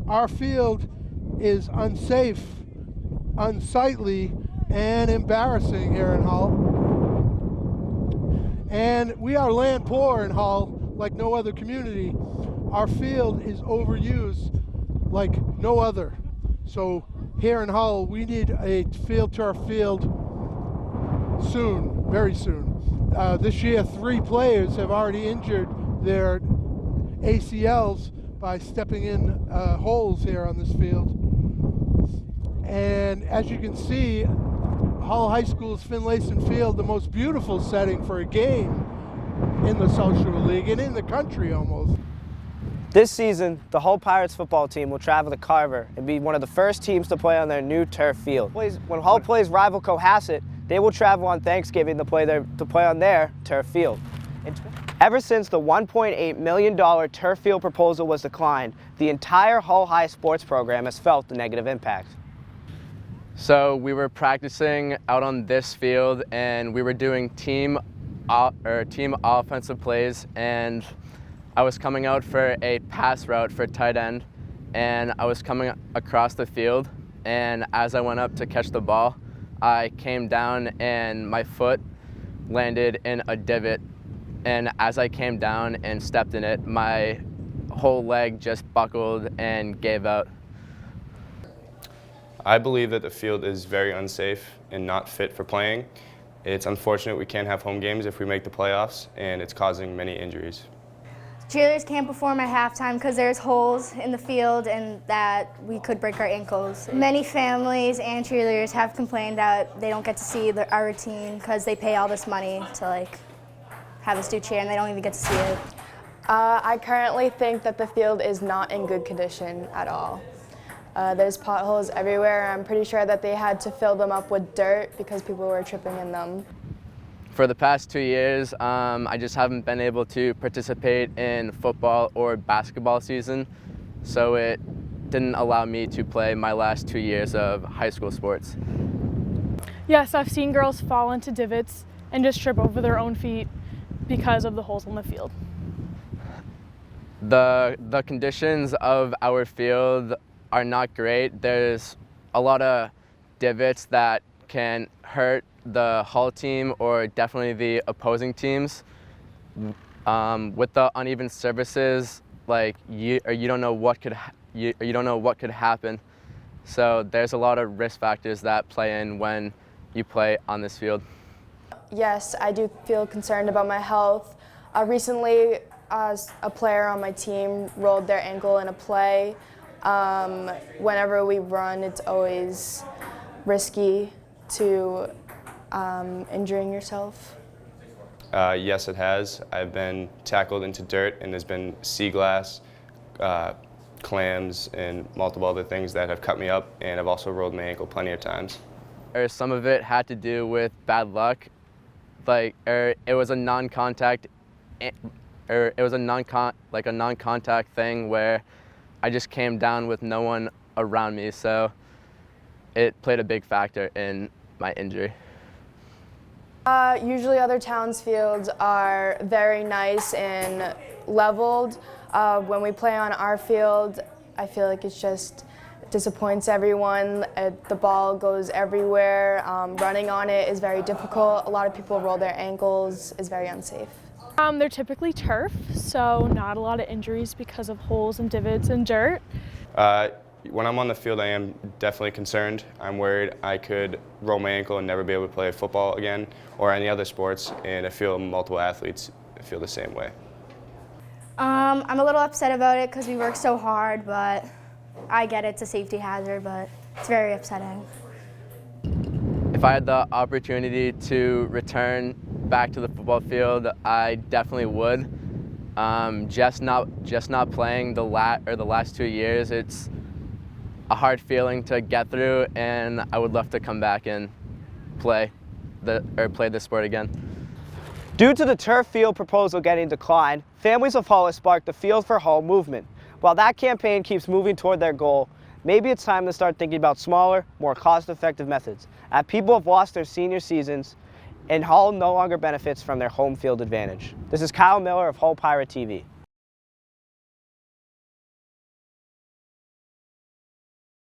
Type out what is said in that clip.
our field is unsafe, unsightly, and embarrassing here in Hull. And we are land poor in Hull like no other community. Our field is overused like no other. So here in Hull, we need a field turf field soon, very soon. This year, 3 players have already injured their ACLs by stepping in holes here on this field. And as you can see, Hull High School's Finlayson Field, the most beautiful setting for a game in the South Shore League and in the country almost. This season, the Hull Pirates football team will travel to Carver and be one of the first teams to play on their new turf field. When Hull plays rival Cohasset, they will travel on Thanksgiving to play on their turf field. Ever since the $1.8 million turf field proposal was declined, the entire Hull High sports program has felt the negative impact. So we were practicing out on this field, and we were doing team offensive plays, and I was coming out for a pass route for tight end, and I was coming across the field, and as I went up to catch the ball, I came down and my foot landed in a divot, and as I came down and stepped in it, my whole leg just buckled and gave out. I believe that the field is very unsafe and not fit for playing. It's unfortunate we can't have home games if we make the playoffs, and it's causing many injuries. Cheerleaders can't perform at halftime because there's holes in the field and that we could break our ankles. Many families and cheerleaders have complained that they don't get to see our routine because they pay all this money to have us do cheer and they don't even get to see it. I currently think that the field is not in good condition at all. There's potholes everywhere. I'm pretty sure that they had to fill them up with dirt because people were tripping in them. For the past 2 years, I just haven't been able to participate in football or basketball season, so it didn't allow me to play my last 2 years of high school sports. Yes, I've seen girls fall into divots and just trip over their own feet because of the holes in the field. The conditions of our field are not great. There's a lot of divots that can hurt the Hull team or definitely the opposing teams. With the uneven surfaces, you don't know what could happen. So there's a lot of risk factors that play in when you play on this field. Yes, I do feel concerned about my health. Recently, a player on my team rolled their ankle in a play. Whenever we run, it's always risky to injuring yourself. Yes, it has. I've been tackled into dirt, and there's been sea glass, clams, and multiple other things that have cut me up, and I've also rolled my ankle plenty of times. Some of it had to do with bad luck. It was a non-contact, non-contact thing where I just came down with no one around me, so it played a big factor in my injury. Usually other towns' fields are very nice and leveled. When we play on our field, I feel like it just disappoints everyone. The ball goes everywhere. Running on it is very difficult. A lot of people roll their ankles. It's very unsafe. They're typically turf, so not a lot of injuries because of holes and divots and dirt. When I'm on the field, I am definitely concerned. I'm worried I could roll my ankle and never be able to play football again or any other sports, and I feel multiple athletes feel the same way. I'm a little upset about it because we work so hard, but I get it's a safety hazard, but it's very upsetting. If I had the opportunity to return back to the football field, I definitely would. Just not playing the last 2 years, it's a hard feeling to get through, and I would love to come back and play the sport again. Due to the turf field proposal getting declined, families of Hull have sparked the Field for Hull movement. While that campaign keeps moving toward their goal, maybe it's time to start thinking about smaller, more cost-effective methods, as people have lost their senior seasons and Hull no longer benefits from their home field advantage. This is Kyle Miller of Hull Pirate TV.